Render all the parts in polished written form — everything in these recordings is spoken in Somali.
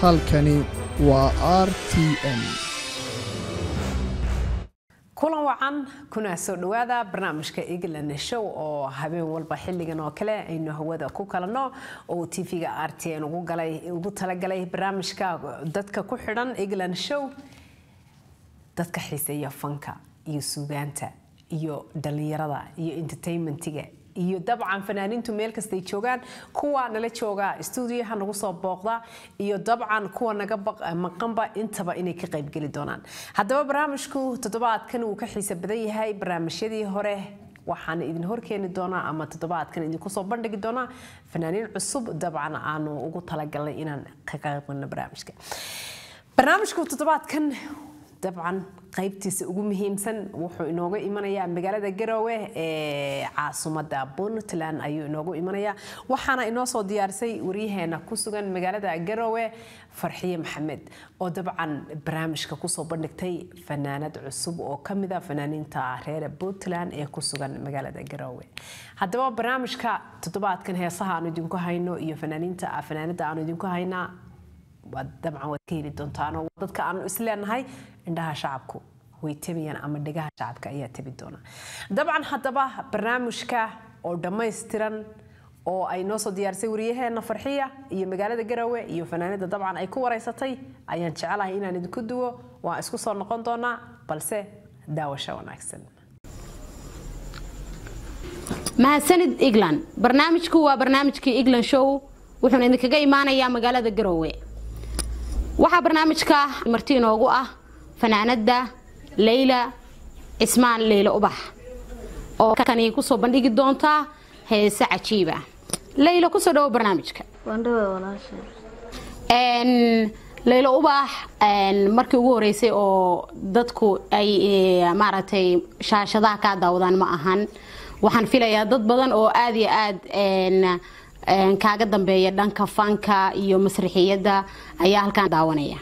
halkani waa RTN. kulan wacan kuna soo dhawaada barnaamijka England Show oo habeen walba xilligan oo kale aynu hawada ku kalano oo TV-ga RTN ugu talagalay barnaamijka dadka ku xidhan England Show, dadka xiiseeya fanka iyo suugaanta iyo dhalinyarada iyo entertainmentiga iyo dabcan fanaaniintu meel kasta ay joogaan, kuwa nala jooga studio-ha nagu soo booqda iyo dabcan kuwa naga maqanba intaba inay ka qayb gali doonaan. Haddaba barnaamijku toddobaadkan uu ka xiiso badan yahay barnaamijyadii hore, waxaan idin horkeeni doonaa ama toddobaadkan idinku soo bandhigi doonaa fanaaniin cusub dabcan aanu ugu talagalnay inaan ka qayb galno barnaamijka. Barnaamijku toddobaadkan dabcan qaybtiisa ugu muhiimsan wuxuu inooga imanayaa magaalada Garowe ee caasimadda Puntland ayuu inooga imanayaa, waxaana inoo soo diyaarisay wariyaheena ku sugan magaalada Garowe Farxiye Maxamed oo dabcan barnaamijka ku soo bandhigtay fanaanad cusub oo kamid ah fanaaniinta reer Puntland ee ku sugan magaalada Garowe. Haddaba barnaamijka toddobaadkan heesaha aan idinku hayno iyo fanaanada aan idinku haynaa dabcan waad ka heli doontaan oo dadka aanu isleenahay indhaha shacabku way tabiyaan ama dhagaha shacabka ayaa tabi doona. Dabcan haddaba barnaamijka oo dhammaystiran oo ay noo soo diyaarisay wariyaheena Farxiya iyo magaalada Garowe iyo fanaanada dabcan ay ku wareysatay ayaan jecelahay inaan idinku duwo, waa isku soo noqon doonaa balse daawasho wanaagsan. mahadsanid England. barnaamijku waa barnaamijkii England Show wuxuuna idinkaga imaanayaa magaalada Garowe. waxaa barnaamijka marti inoogu ah fanaanada Leyla Ismaan Leyla Ubax oo kani ku soo bandhigi doonta heesa cajiib ah. Leyla ku soo dhaw barnaamijka. waan dhaw walaashay. Leyla Ubax markii ugu horeysay oo dadku ay maaragtay shaashadaha ka daawadaan ma ahan, waxaan filayaa dad badan oo aad iyo aad kaaga dambeeya dhanka fanka iyo masraxiyada ayaa halkaan daawanaya.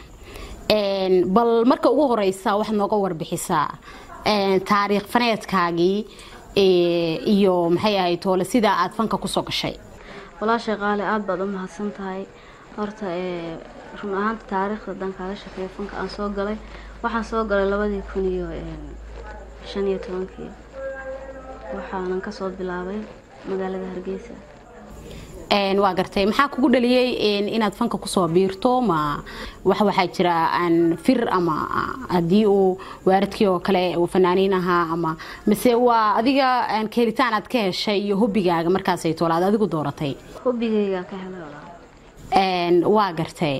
bal marka ugu horeysa wax nooga warbixisaa taariikh faneedkaagii iyo maxay ahayd toole sida aad fanka ku soo gashay. walaashay qaali aad baad u mahadsan tahay. horta run ahaanta taariikhda dankaaga shaqeeya fanka aan soo galay waxaan soo galay 2015 waxaanan ka soo bilaabay magaalada Hargeysa. waa gartay maxaa kugu dhaliyay inaad fanka ku soo biirto? ma waxa jira aan fir ama hadii uu waaridkii oo kale uu fanaaniin ahaa ama mise waa adiga aan keelitaan aad ka heshay iyo hobigaaga markaas ay toolaad adigu dooratay? hobigayga ka helay walaal. waa gartay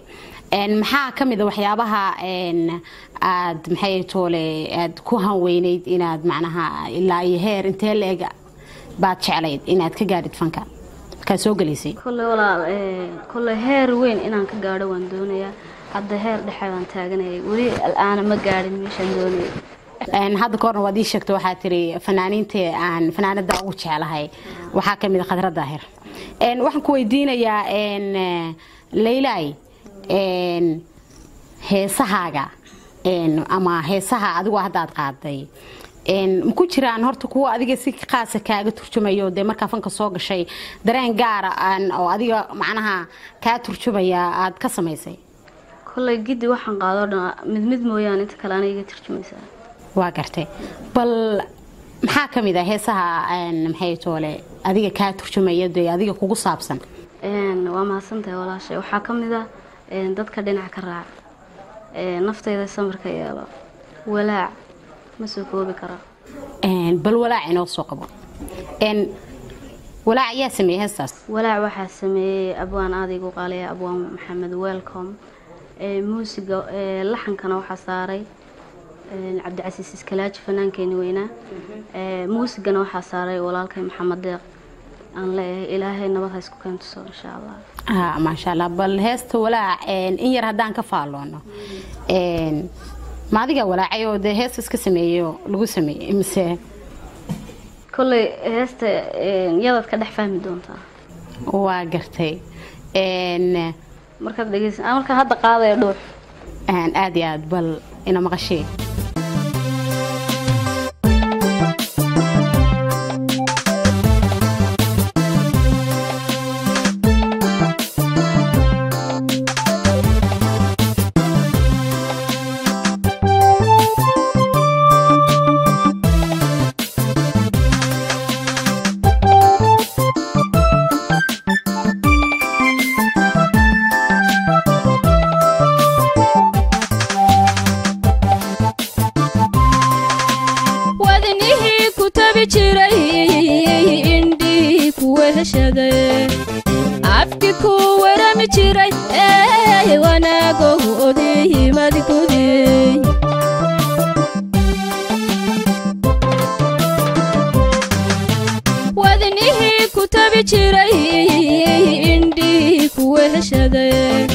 maxaa kamid ah waxyaabaha aad maxay toole aad ku hanweynayd inaad macnaha ilaa iyo heer intee leeg baad jeclayd inaad ka gaadhid fanka ka soo galeysay? كل هير وين إن أنك قاعد واندونيا هذا هير دحين تاجني ولي الآن ما قاعد ميشان دوني. هذا كورن ودي شكت وحاتري فنانين تي عن فنانة داوتش على هاي وحاكم من خضرة ظاهر. وحن كويدين يا ليلاي هي صحاجة أما هي صحة أدو واحدة قاعدة. ku jiraan horta kuwa adiga si qaas ah kaaga turjumayo de marka fanka soo gashay dareen gaar ah oo adiga macnaha ka turjumaya aad ka sameysay? kulay gidi waxaan qaado mid mooyaan inta kale aniga turjumaysaa. waa gartay bal maxaa kamid ah heesaha maxay toole adiga ka turjumaya de adiga kugu saabsan? waa mahadsantahay walaashay. waxaa kamid ah dadka dhinac ka raac naftayda samarka yeelo walaac ما سوكوبي كرا. بل ولاع إنه سوقبه. ولاع يا سمي هالساس. ولاع واحد سمي أبوان عادي وقالي أبوان محمد ويلكم. موسيقى لحن كان واحد صاري. عبد العزيز إسكلاج فنان كينوينا. موسيقى واحد صاري ولالك محمد ديق. أن لا إلهي نبضها سكان تصور إن شاء الله. ما شاء الله بل هست ولاع إن يرهدان كفالونه. ما adiga walaacayo de hees iska sameeyo lagu sameeyay mise kulay heesta yadad ka dhex fahmi doontaa? waa gartay marka dhageysan marka hadda qaadayo dhuux aad iyo aad bal ina maqashay. jiray indhii ku weheshaday afki ku warami jiray wanaagoodii himadgudey wadnihii ku tabi jiray indhii ku weheshaday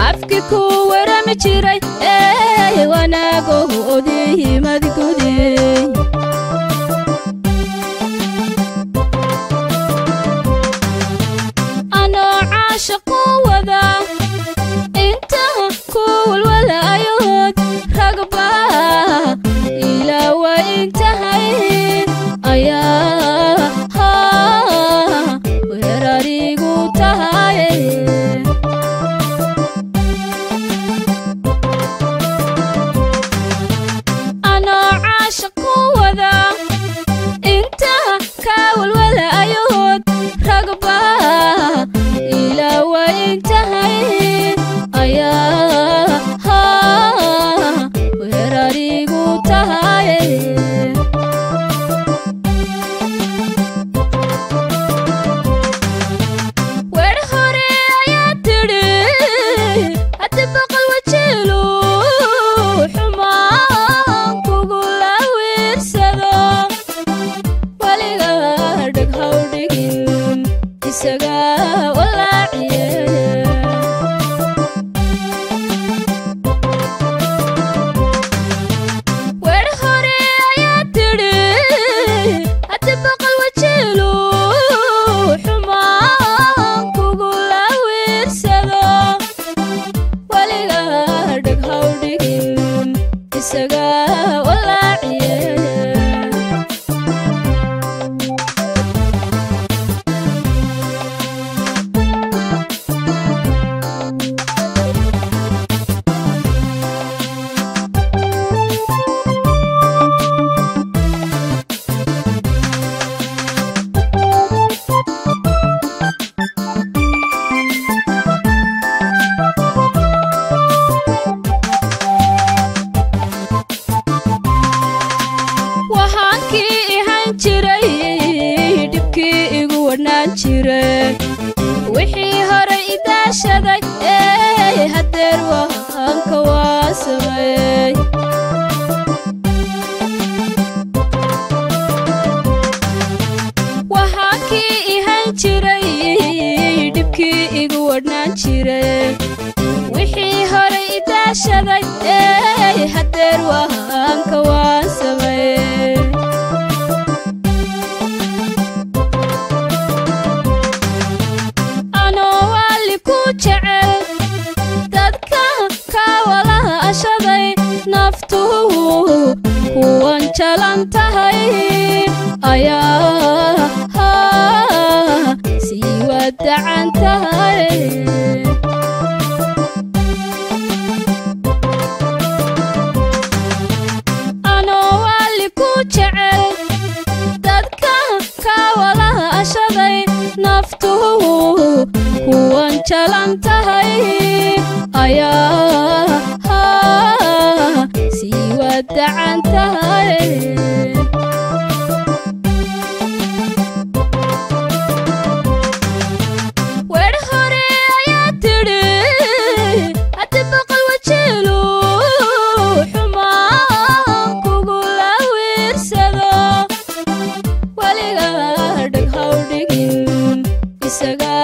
afki ku warami jiray wanaagoodii himadgudey wixii hore idaashaday hadeer waanka waa sameey waxaan kii ihan jiray dhibkii igu wadnaan jiray wixii hore idaashaday hadeer waanka waa sameey dadka kawalaha ashaday naftu kuwan jalan tahay ayaa sii wadacan tahay anoo wali ku jecel dadka kawalaha ashaday naftu kuwan jalan tahay ayaa sii wadacan tahay weer hore ayaa tidhi haddi boqol wajiilu xumaan kugula wiirsado weliga dheg haw dhigin isaga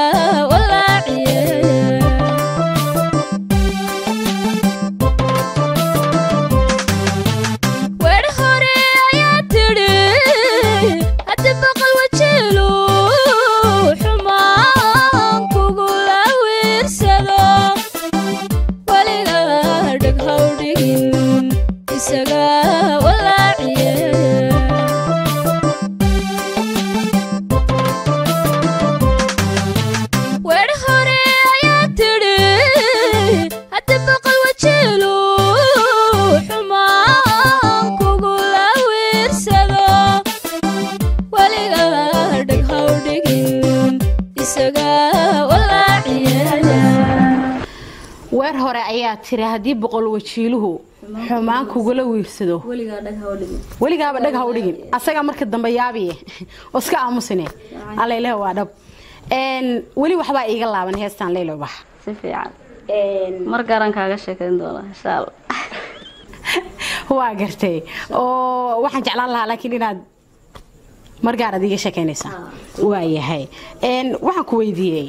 weer hore ayaa tiri hadii boqol wajiiluhu xumaan kugula wiirsado weligaaba dhag ha u dhigin asaga marka dambe yaabiye oo iska aamusine alla ilaahay waa dhab weli waxbaa iiga laaban heestan Leylo Ubax si fiican mar garan kaaga sheekayn doona insha Allah waa gartay oo waxaan jeclaan lahaa laakiin inaad mar gaar adiga sheekaynaysa waa yahay waxaan ku weydiiyay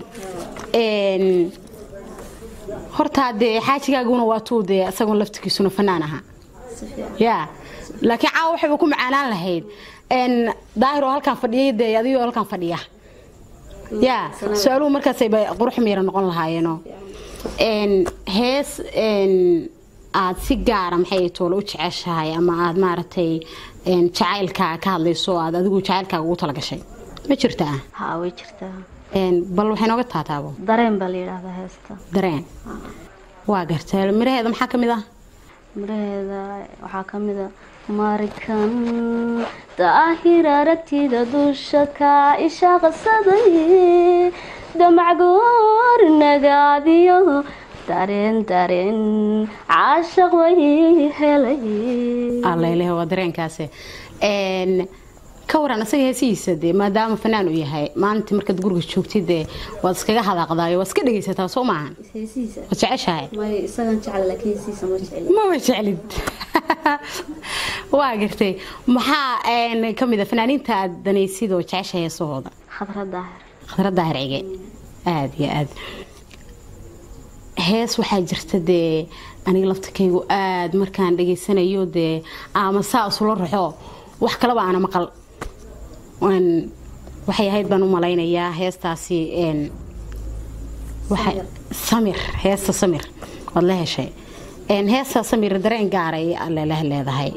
horta de xaajigaaguna waa tuude asagoon laftigiisuna fanaan aha ya laakiin caawa waxay ku macaanaan lahayd daahiro halkan fadhiyay de adiyo halkan fadhiya ya su'aaluhu markaas ay qurux miira noqon lahaayeen hees aad si gaar ah maxay toolo u jeceshahay ama aad maartay jacaylka ka hadlayso aad adigu jacaylka ugu tala gashay ma jirtaa way jirtaa bal waxay nooga taataabo dareen baa la yiraahdaa heesta dareen waa gartay miraheeda maxaa kamid ah miraheeda waxaa kamid ah markan daahir aragtida dusha ka ishaqsaday damacgoor nagaadiyo dareen caashaq way helay alla ilaahay waa dareenkaas ka waran asaga heesiisa de maadaama fanaan uu yahay maanta markaad guriga joogtid waad iskaga hadaaqdaayo waad iska dhageysataa soo maahan heesiisa waad jeceshahay ma isagan jecel laakiin heesiisa ma jecel ma jecelid waa gartay maxaa kamid ah fanaaniinta aad danaysid oo jeceshahay heesahooda Khadra Daahir Cige aad iyo aad hees waxaa jirta de aniga laftakaygu aad markaan dhageysanayo de ama saas loo ruxo wax kale baan maqal waxay ahayd baan u malaynayaa heestaasi waxa Samir heesta Samir wad la heshay heesta Samir dareen gaaray alla leedahay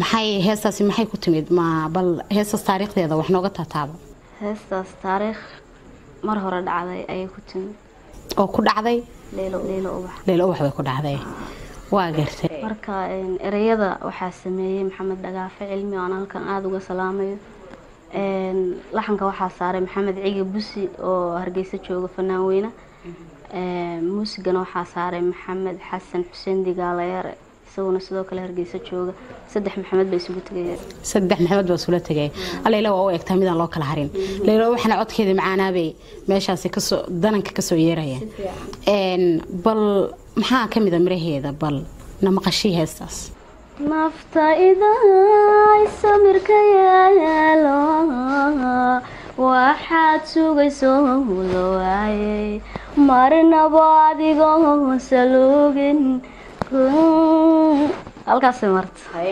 maxay heestaasi maxay ku timid ma bal heestaas taariikhdeeda wax nooga taataabo heestaas taariikh mar hore dhacday ay ku timid oo ku dhacday Leylo Ubax way ku dhacday waa gartay marka erayada waxa sameeyay Maxamed Dhagaafe cilmi oo halkan aad uga salaamayo laxanka waxa saaray Maxamed Cige Busi oo Hargeysa jooga fanaan weyna muusigana waxa saaray Maxamed Xasan Xuseen Digaalayaar isaguna sidoo kale Hargeysa jooga saddex Maxamed bay isugu tagay Leylo waa u egtaa midaan loo kala harin Leylo waxna codkeeda macaanaabay meeshaas ka soo dananka ka soo yeeraya bal maxaa kamid ah miraheeda bal namaqashii heestaas nafta iday samirka yeelo waxaad sugayso waayay marnaba adigoo salugin halkaas martay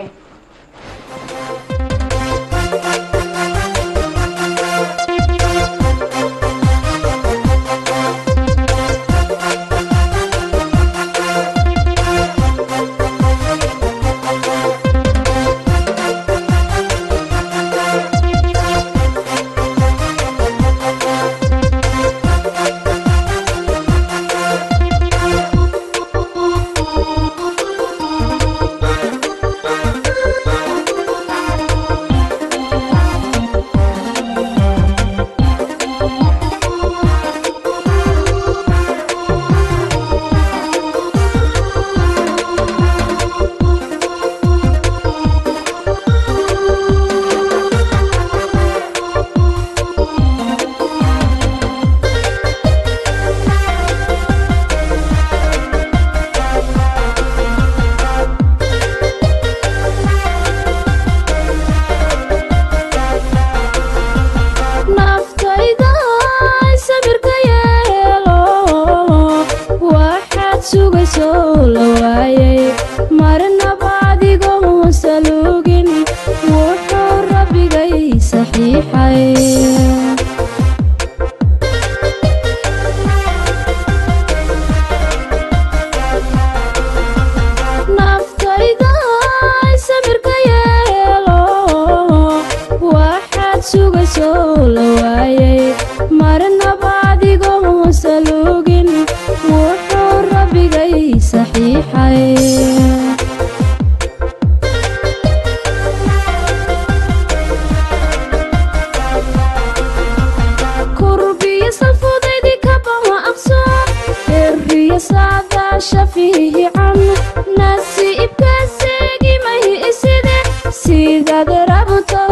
sidaad rabto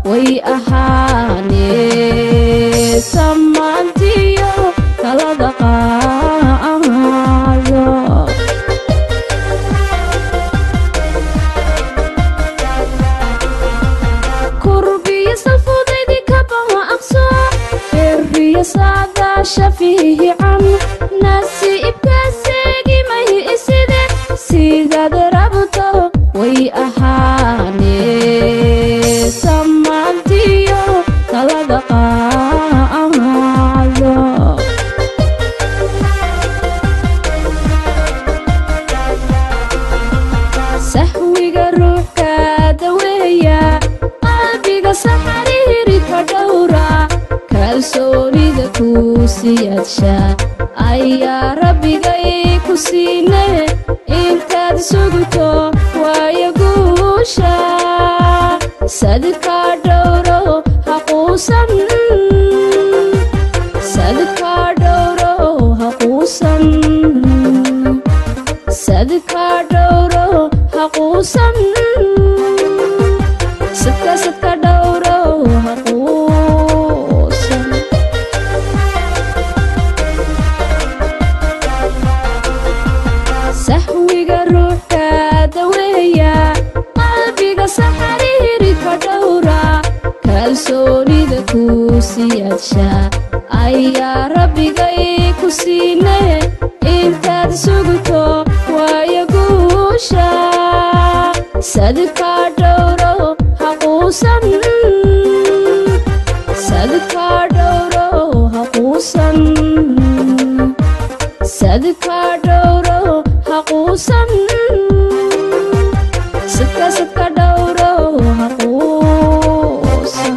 way ahaanee samaantiyo talada qaado kurbiya salfudaydi kabaha aqso berriya saadaasha fiican nasiibkaaseegi mahi iside sidaad rabto way ahaanee samaantiyo talada qaado sahwiga ruuxka daweeya qalbiga saxariiri ka dhowra kalsoonida ku siyaadsha ayaa rabbigay ku siine intaad sugto waayo guusha sadka dhowro haquusan sadka dhowro haquusan sadka dhowro haquusan sadka dhowro haquusan sahwiga ruuxka daweeya qalbiga saxariiri ka dhowra kalsoonida ku siyaadsha ayaa rabbigay ku siine intaad sugto waayo guusha sadka dhowro haquusan sadka dhowro haquusan sadka dhowro haquusan sadka dhowro haquusan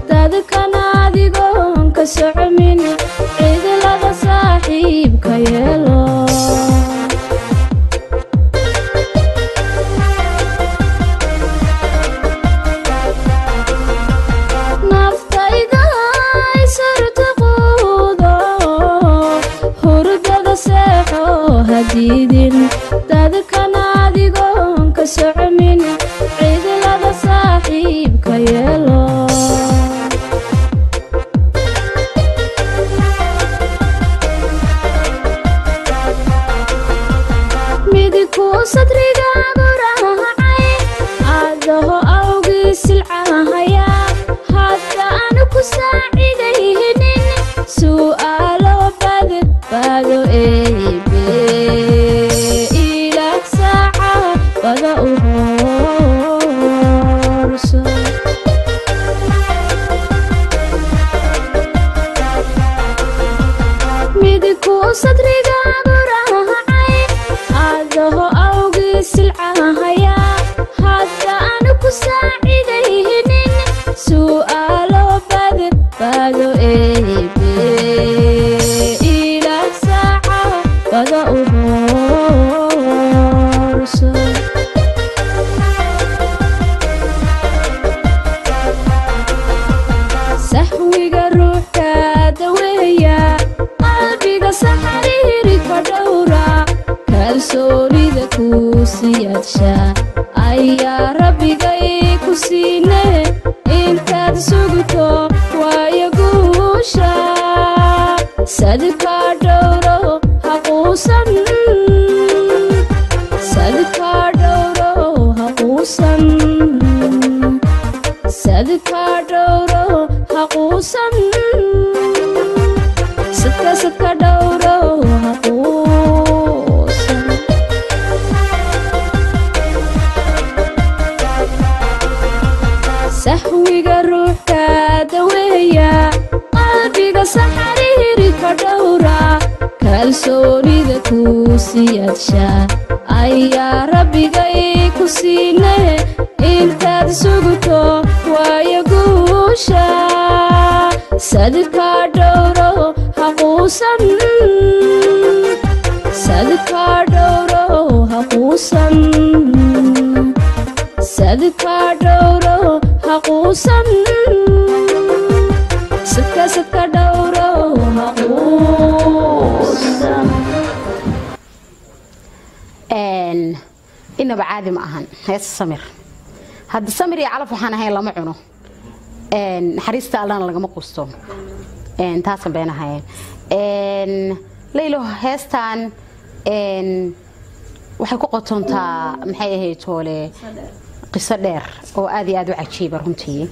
dadkan adigoon ka socomin cidlada saaxiibka yeelo naftayda sarta quudo hurdada seexo hadiidin dadkan adigoon ka socomin cidlada saaxiibka yeelo sadrigaagu raacay adaho awgii silcahaya hadda aanu ku saacidaynin su'aalo badbaado eebe ilaah saaca bada u hoorso midku sadrigaagu raacay adaho silcahaya hadda aanu ku saacidaynin su'aalo badbaado eebe ilaah saaca bada u hoorso sahwiga ruuxka daweeya qalbiga saxariiri ka dhowra kalsoonida ku siyaadsha ayaa rabbigay ku siine intaad sugto waayo guusha sadka dhowro haquusan sadka dhowro haquusan sadka dhowro haquusan sadka dhowro haquusan sahwiga ruuxka daweeya qalbiga saxariiri ka dhowra kalsoonida ku siyaadsha ayaa rabbigay ku siinay intaad sugto waayo guusha sadka dhowro haquusan sadka dhowro haquusan sadka dhowro haquusan sadka dhowro haquusan inaba caadi ma ahan hees samir hadda samir iyo calaf waxaan ahayn lama cuno naxariista allana lagama qusto taasan beenahay laylo heestan waxay ku qotontaa maxay ahayd toole qiso dheer oo aad iyo aad u cajiiba runtii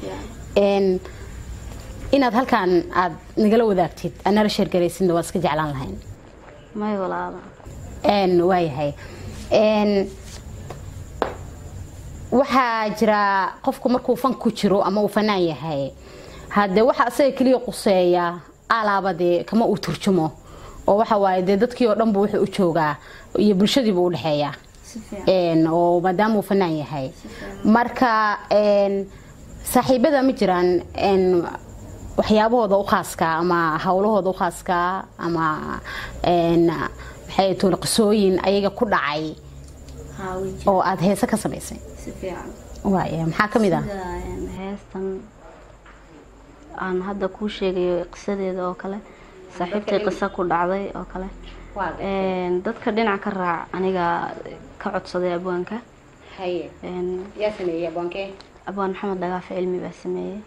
inaad halkan aad nagala wadaagtid anala sheergaraysidna waa iska jeclaan lahayn may walaala waayahay waxaa jira qofku markuu fan ku jiro ama uu fanaan yahay hadde waxa asaga kaliya quseeya alaabade kama uu turjumo oo waxa waaye dee dadkii oo dhan buu wuxuu u joogaa iyo bulshadiiba u dhexeeya oo maadaama uu fanaan yahay marka saaxiibada ma jiraan waxyaabahooda u khaaska ama hawlahooda u khaaska ama maxay toona qisooyin ayaga ku dhacay oo aad heesa ka samaysay waaye maxaa ka mid ah heestan aan hadda kuu sheegayo qisadeeda oo kale saaxiibtay qiso ku dhacday oo kale dadka dhinac ka raac aniga ka codsaday abwaanka yaa sameeyey abwaankee abwaan maxamed dhagaafe cilmi baa sameeyey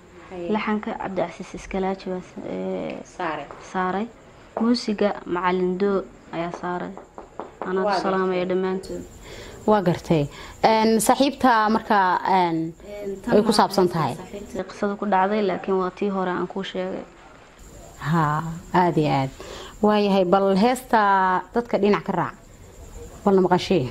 laxanka cabdicasiis iskalaaji baa saaray muusiga macalin doo ayaa saaray anaa salaamaya dhammaantood waa gartay saaxiibta marka ay ku saabsan tahay qisada ku dhacday laakiin waa tii hore aan kuu sheegay ha aad iyo aad waayahay bal heesta dadka dhinac ka raac walna maqashii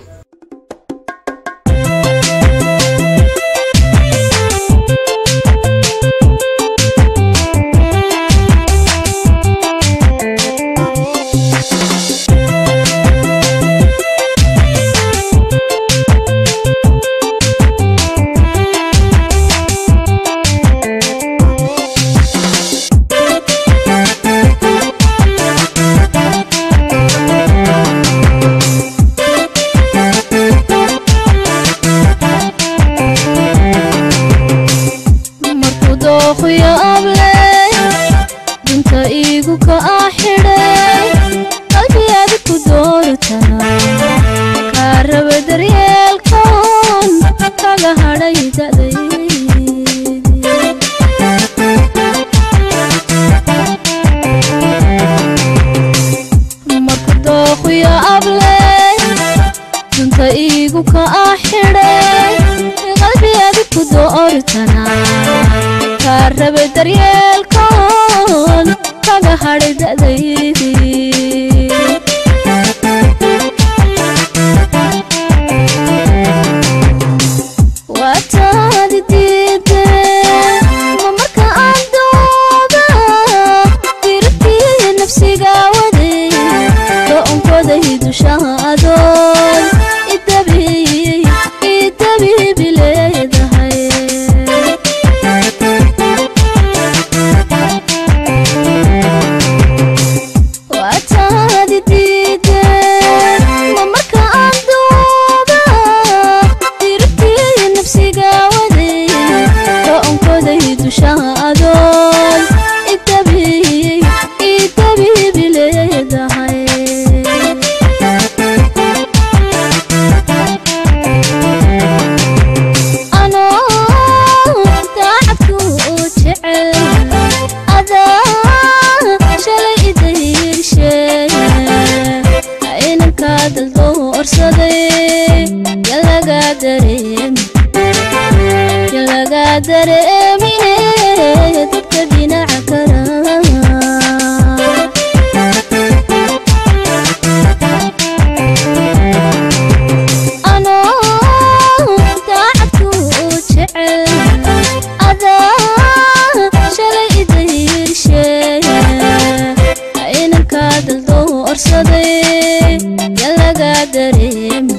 orsaday yalaga dareemine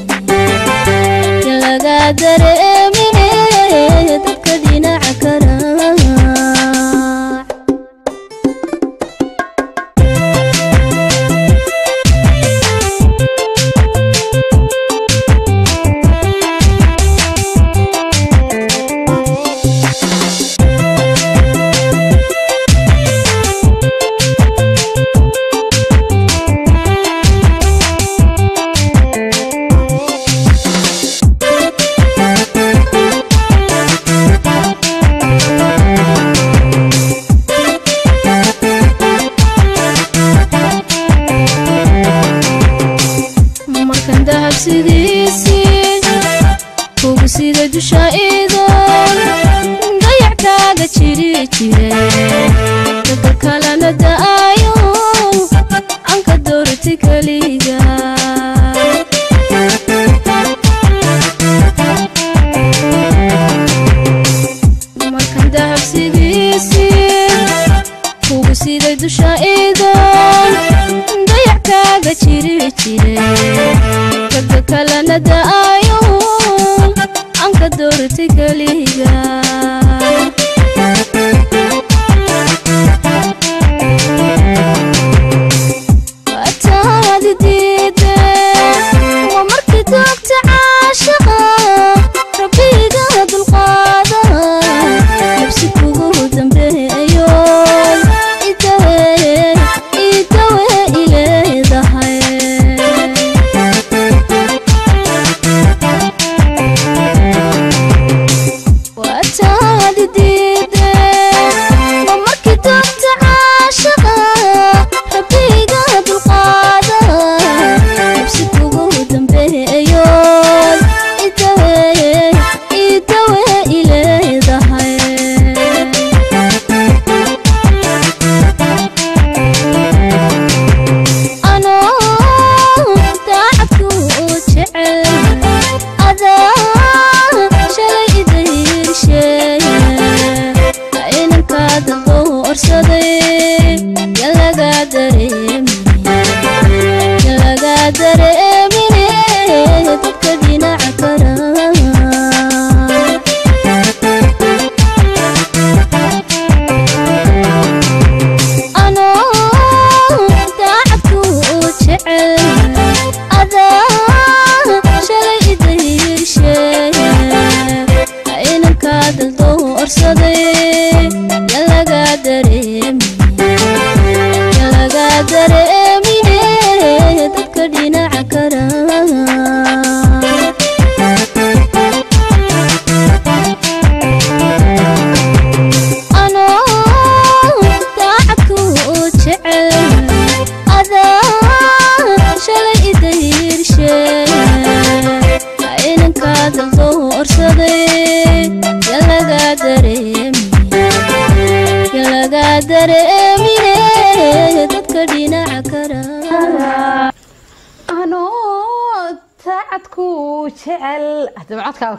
dadka dhinaca kara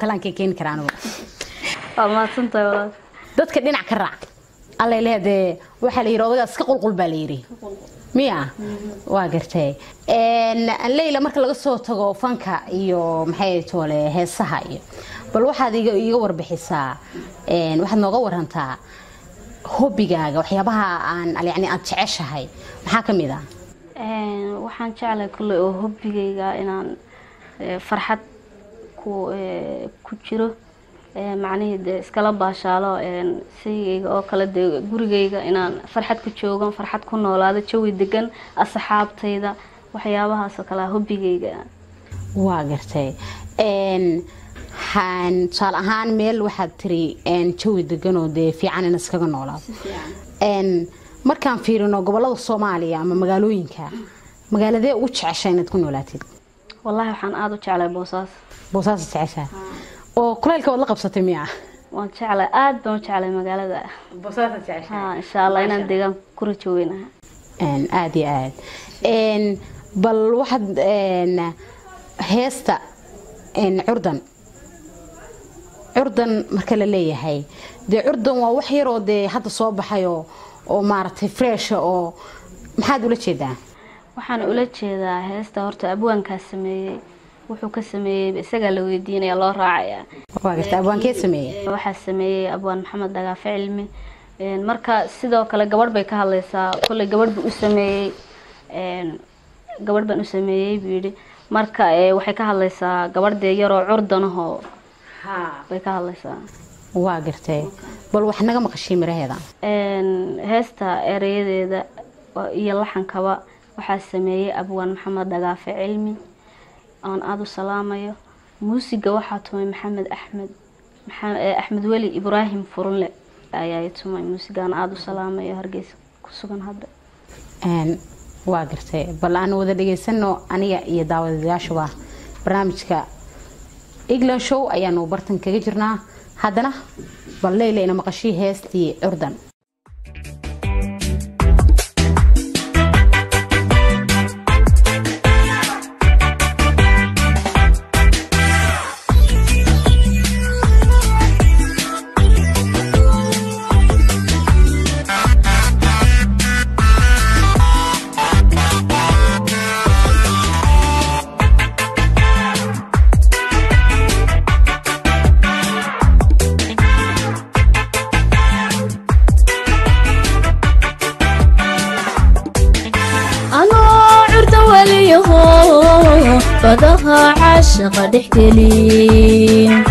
كلام كين كرانو ما سنتي ولا dadka dhinac ka raac alla leeyahay waxa la yiraahdo iska qulqul baa la yiri miya waa gartay leeyla marka laga soo tago fanka iyo maxay toole heesaha iyo bal waxaad iga warbixisaa waxaad nooga warantaa hobbigaaga waxyaabaha aan yani aad jeceshahay maxaa kamid ah waxaan jeclahay kulli oo hobbigayga inaan farxad ku jiro macnaheedu iskala baashaalo sayayga oo kala gurigayga inaan farxad ku joogo farxad ku noolaado jawi degan asxaabtayda waxyaabahaas oo kala hobbigayga waa gartay han saal ahaan meel waxaad tiri jawi degan oo fiican in iskaga noolaado markaan fiirino gobolada Soomaaliya ama magaalooyinka magaaladee ugu jeceshay inaad ku noolaatid wallahi waxaan aad u jeclahay Boosaas jeceshay oo kuleelka wad la qabsatay miya waan jeclahay aad baan u jeclahay magaalada Boosaas jeceshay insha Allah inaan deegaan ku rajooynahay aad iyo aad bal waxaad heesta curdan marka la leeyahay curdan waa wax yar oo hadda soo baxayo oo maartay fresh oo maxaad ula jeedaa waxaan ula jeedaa heesta horta abwaankaa sameeyey wuxuu ka sameeyey isaga la weydiinaya loo raacaya waa garta abwaankee sameeyey waxaa sameeyey abwaan maxamed dagaafe cilmi marka sidoo kale gabadh bay ka hadlaysaa kulay gabadh buu u sameeyey gabadh baan u sameeyey buu yidhi marka waxay ka hadlaysaa gabadhee yaroo curdanahoo bay ka hadlaysaa waa gartay bal wax naga maqashay miraheeda heesta erayadeeda iyo laxankaba waxaa sameeyey abwaan maxamed dagaafe cilmi aan aad u salaamayo muusiga waxaa tumay maxamed axmed weli ibraahim furunle ayaa tumay muusigaan aad u salaamayo Hargeysa ku sugan hadda waa gartay bal aan wada dhageysano aniga iyo daawadayaashuba barnaamijka Igla Show ayaanu bartan kaga jirnaa haddana bal leeyleena maqashii heestii Urdan بدها عاشق دحكلين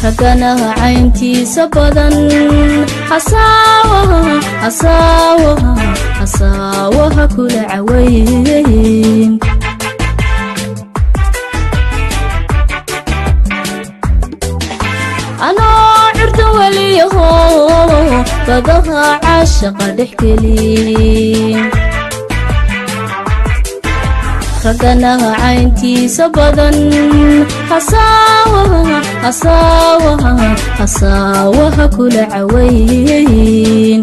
رقناها عينتي سبدا حساوها كل عوين أنا عرض وليه بدها عاشق دحكلين رقناها عينتي سبدا حساوها كل عوين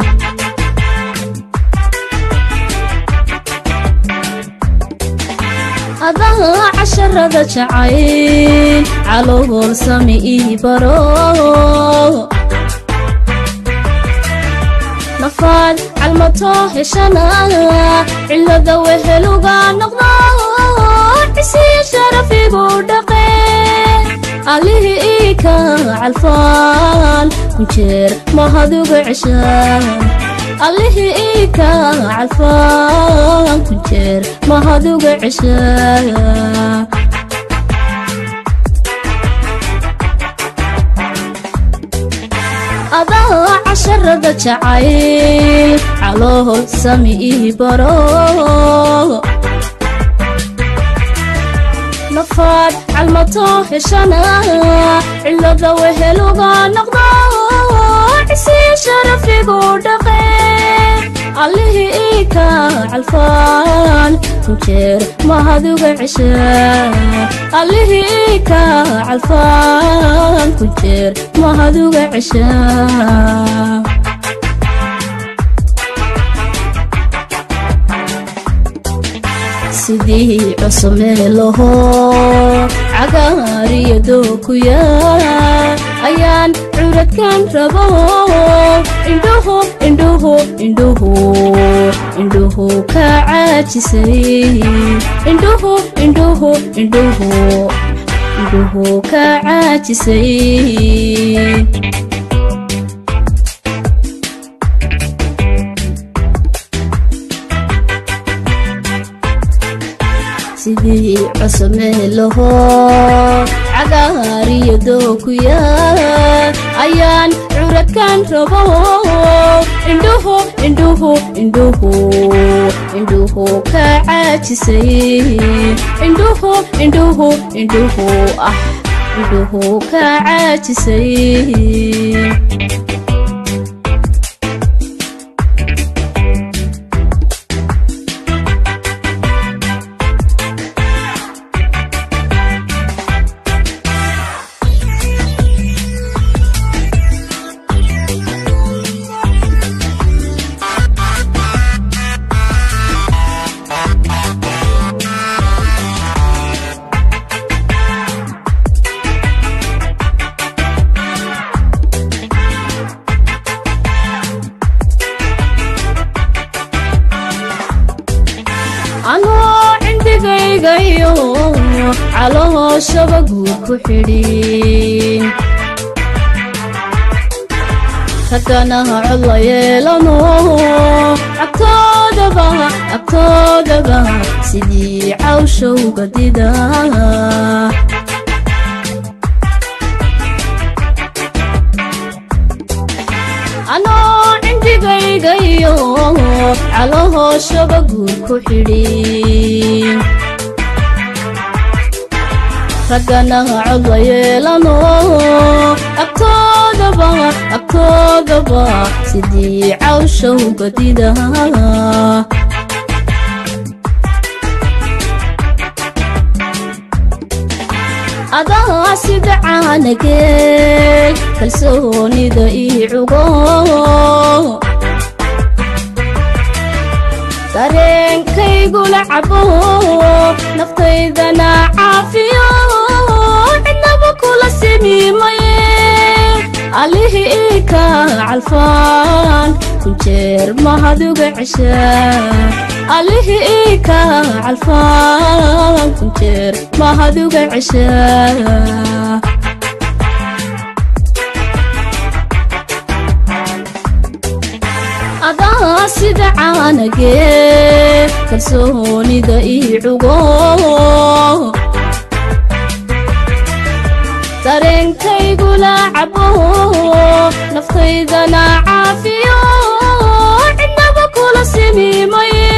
أضاها عشرة شعين علوه السمي برو نفاد عالمطوح شنا إلا ذوه لغا نقضا عسي شرفي بودقي عليه إيكا عالفال كنشير ما هذوق عشان عليه إيكا عالفال كنشير ما هذوق عشان أضاء عشرة شعيل علوه السمي برو نفاد عالمطوح شنا إلا ذوه لغا نقضا عسي شرفي بودقي عليه إيكا عالفال كنشير ما هذوق عشان عليه إيكا عالفال كنشير ما هذوق عشان سيدي عصمي لهو عقاري يدوكو يا أيان عرد كان ربو عندوه كعاجسي عندوه كعاجسي سيدي عصمي لهو عقاري يدوكو يا أيان عرد كان ربو عندوه كعاجسي عندوه كعاجسي calooshaba guur ku xidhin raggana cod la yeelano agtoodaba sidii cawshowga dida anoo cindigaygayo calooshaba guur ku xidhin raggana cod la yeelano agtoodaba sidii cawshowga dida adaa sida caanagee kalsoonida ii cugo dareenkaygula cabo naftaydana caafiyo cidnaba kula simiimaye allihii ii ka calfaan kunjeer mahaduga ceshaa allihii ii ka calfaan kunjeer mahaduga ceshaa adaa sida caanagee kalsoonida ii cugo dareenkaygula cabo naftaydana caafiyo cidnaba kula simiimaye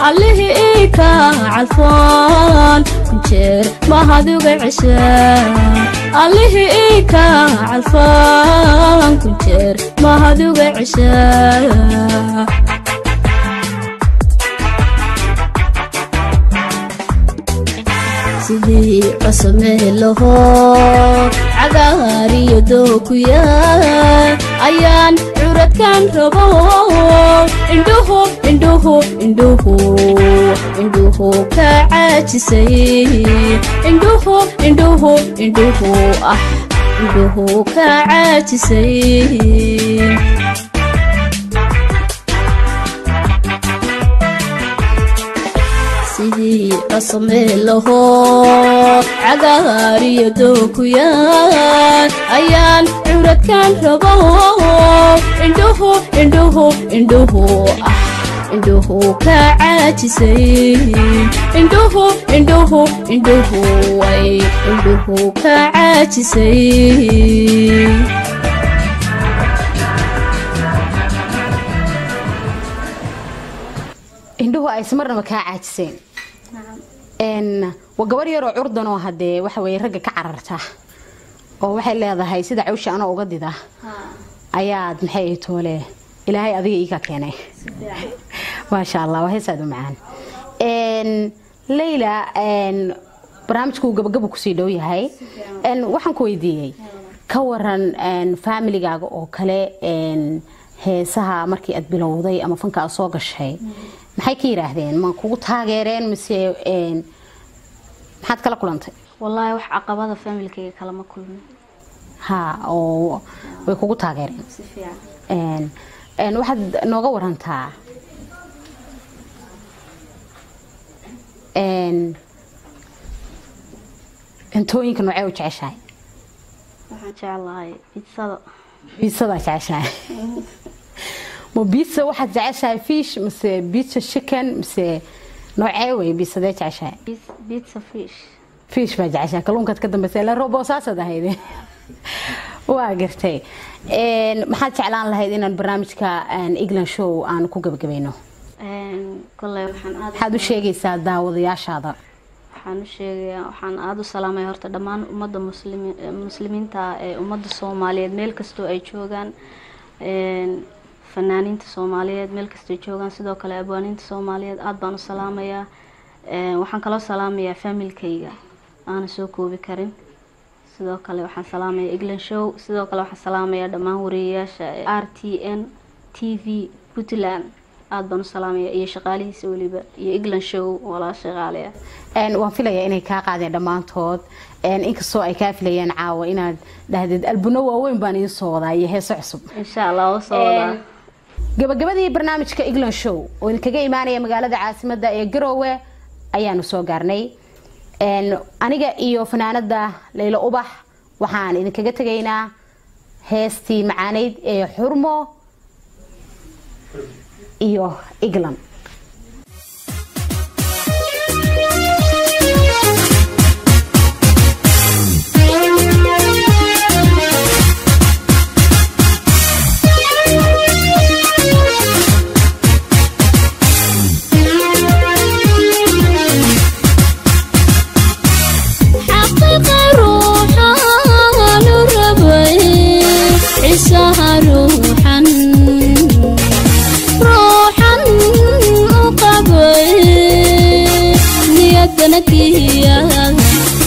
allihii ii ka calfaan kunjeer mahaduga ceshaa allihii ii ka calfaan kunjeer mahaduga ceshaa sidii qasameelaho cagaariyo dookuya ayaan curadkan rabo indhuhu ka caajisay indhuhu ka caajisay sidii qasameelaho cagaariyo dookuya ayaan curadkan rabo indhuhu ka caajisay indhuhu ka caajisay indhuhu ay ismarnaba kaa caajiseen waa gabar yaroo curdan oo hadee waxa weeye ragga ka cararta oo waxay leedahay sida cawsha ana uga dida ayaad maxay toole ilaahay adiga ii ka keenay ma sha Allah waa heesaad u macaan Leila barnaamijku gabagabo ku sii dhow yahay waxaan ku weydiiyay ka waran family-gaaga oo kale heesaha markii aad bilowday ama fanka aad soo gashay maxay ka yiraahdeen ma kugu taageereen mise maxaad kala kulantay wallahi wax caqabada family-kayga kala ma kulmin ha oo way kugu taageereen si fiican waxaad nooga warantaa intooyinka noocee u jeceshahay waxaan jeclahay biitsada jeceshahay mo biitsa waxaad jeceshahay fish mise biitsa chicken mise noocee way biitsadee jeceshahay biitsa fish baa jeceshahay kalluunkaad ka dambaysay la robo saasad ahayd waa gartay maxaad jeclaan lahayd inaan barnaamijka England show aan ku gabagabayno kulay waxaad u sheegaysaa daawadayaashaada waxaan aad u salaamay horta dhammaan ummadda muslimiinta ee ummadda Soomaaliyeed meel kasto ay joogan fanaaniinta Soomaaliyeed meel kasto ay joogan sidoo kale abwaaniinta Soomaaliyeed aad baan u salaamayaa waxaan kala salaamayaa family-kayga aan soo koobi karin sidoo kale waxaan salaamayaa England show sidoo kale waxaan salaamayaa dhammaan wariyeyaasha RTN TV Puntland aad baan u salaamayaa iyo shaqaalihiisa waliba iyo England show wala shaqaaleya waan filayaa inay ka qaadeen dhamaantood inkastoo ay ka filayaan caawa inaad dhahdid albuno waaweyn baan idin soo wadaa iyo heeso cusub insha Allah oo soo wadaa gabagabadii barnaamijka England show oo idinkaga imaanaya magaalada caasimadda ee Garowe ayaanu soo gaarnay aniga iyo fanaanada Layla Ubax waxaan idinkaga tagaynaa heestii macaaneyd ee Xurmo iyo Iglan.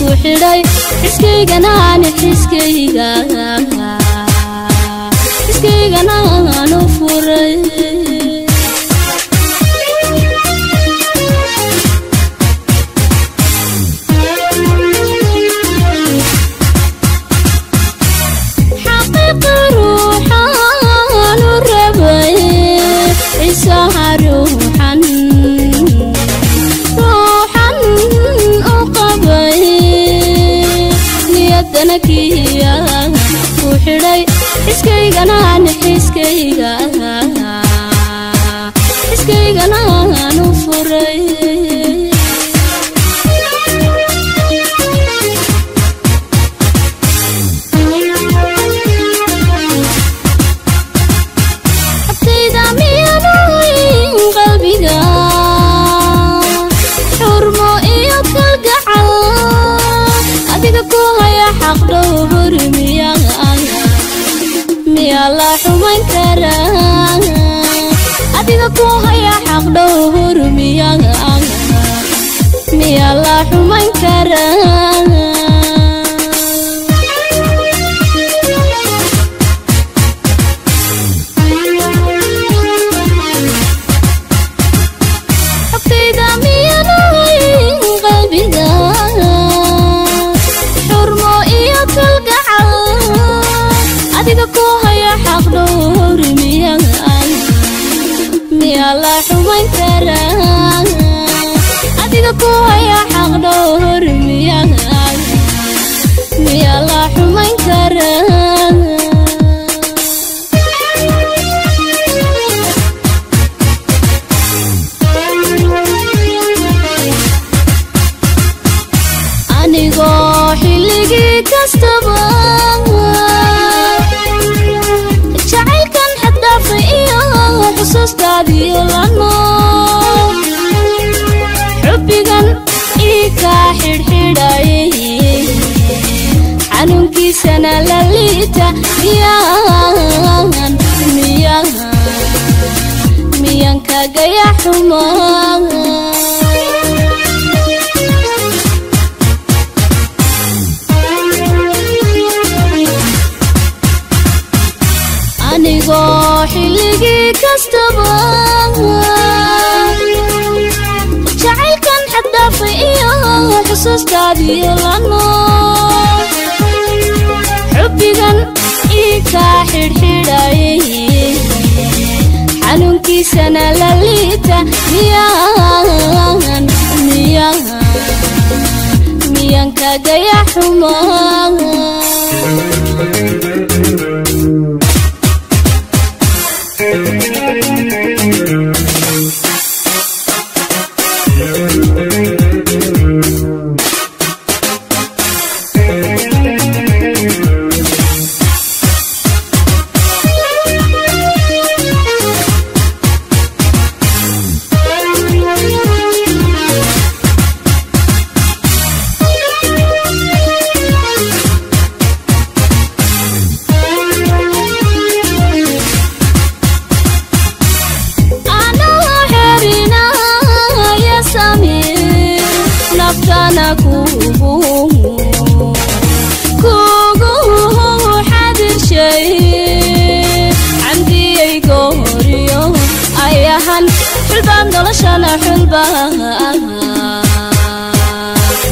وحداي حسكيغا ناني حسكيغا نانو فوري حقيقة روحان الربي عيساها روحان نكيا وحداي حسكيغا ناني حسكيغا نانو فوري حبتيدا ميانوين قلبيغا حرمو إيو كالقعال أديك كوهايا حق دور ميا لا حمين كرا أديك كوهايا حق دور ميا لا حمين كرا حبتيدا ميانوين قلبيغا أديك كوهايا حق دور ميا لا حمين كرا أديك كوهايا حق دور ميا لا حمين كرا أنيغو حلقي كستبا حسوستادي لانو حبيغان إيكا حرحراي حنونكي سنة لليتا ميان كاقايا حمان أنيغو حلقي كستبا جعل كان حدا فيا حسوستادي لانو حبيغان إيكا حرحراي حنونكي سنة لليتا ميان كاقايا حمان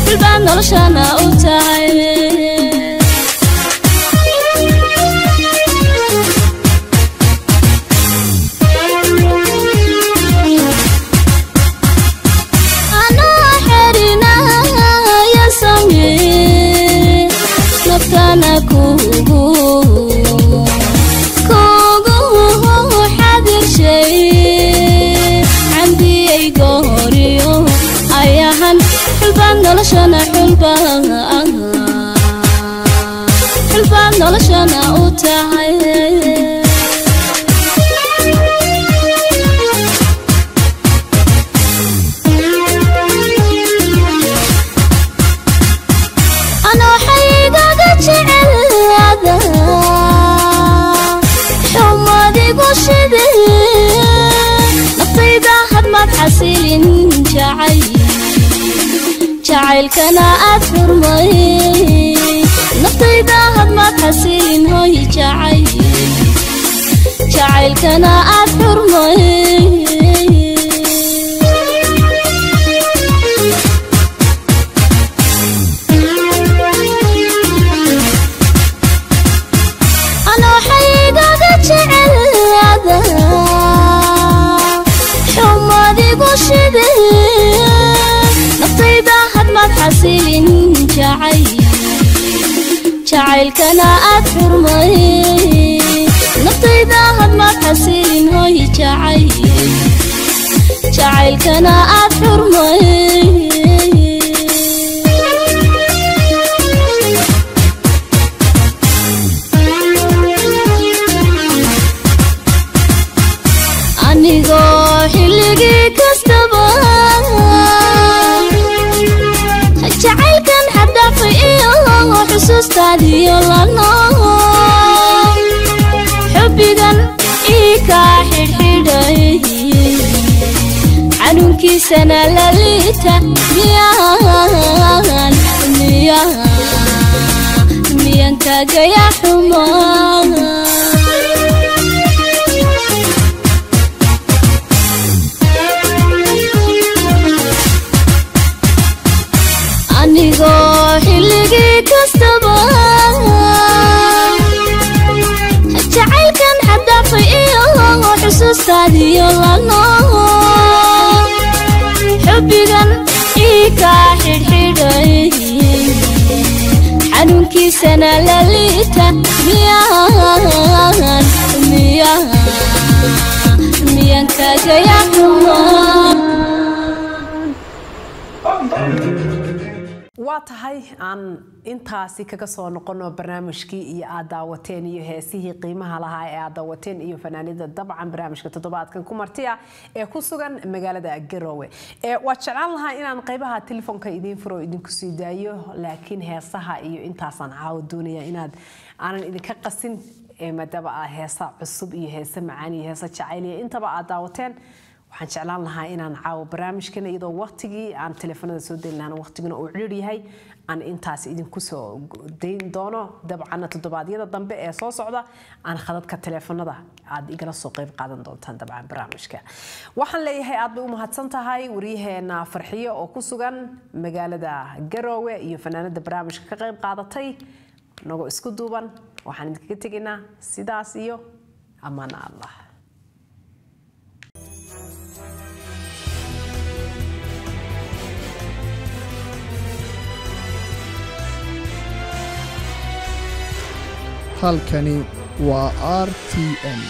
حلبان نولشانا أوتاي أنا حرنا tahay ano xaygaga jecelaada xumadigu shidee naftayda had maad xasilin jacaylkana aad xurmay naftayda had maad xasilin hooy jacaylkana aad xurmay ano xaygaga jecelaada xumadigu shidee naftayda had maad xasilin jacaylkana aad xurmay naftayda had maad xasilin hooy jacaylkana aad xurmay anigoo xilligii kastaba jacaylkan xadhaafay iyo xusuustaadiyo lano xubbigan ii kaa xidhxidhay xanuunkiisana la liita miyan kaagaya xumaa anigoo xilligii kastaba jacaylkan xadhaafay iyo xusuustaadiyo lano xubbigan ii kaa xidhxidhay xanuunkiisana la liita miyan kaagaya xumaa waa tahay aan intaasi kaga soo noqono barnaamijkii iyo aad daawateen iyo heesihii qiimaha lahaa ee aad daawateen iyo fanaanida dabcan barnaamijka toddobaadkan ku martiya ee ku sugan magaalada Garowe waa jeclaan lahaa inaan qaybaha telefoonka idin furo idinku sii daayo laakiin heesaha iyo intaasan caaw doonaya inaad aanan idinka qasin maadaama heesa cusub iyo heesa macaan iyo heesa jacayl iyo intaba aad daawateen waxaan jeclaan lahaa inaan caaw barnaamijkana iyadoo waqtigii aan telefoonada soo deyn lahayn waqtiguna uu ciriir yahay aan intaas idinku soo deyn doono dabcan toddobaadyada dambe ee soo socda aan khadadka telefoonada aad igala soo qayb qaadan doontaan dabcan barnaamijka waxaan leeyahay aad u mahadsan tahay wariyaheena Farxiyo oo ku sugan magaalada Garowe iyo fanaanada barnaamijka ka qayb qaadatay nago isku duuban waxaan idinkaga tegaynaa sidaas iyo amaan Allah halkani waa RTN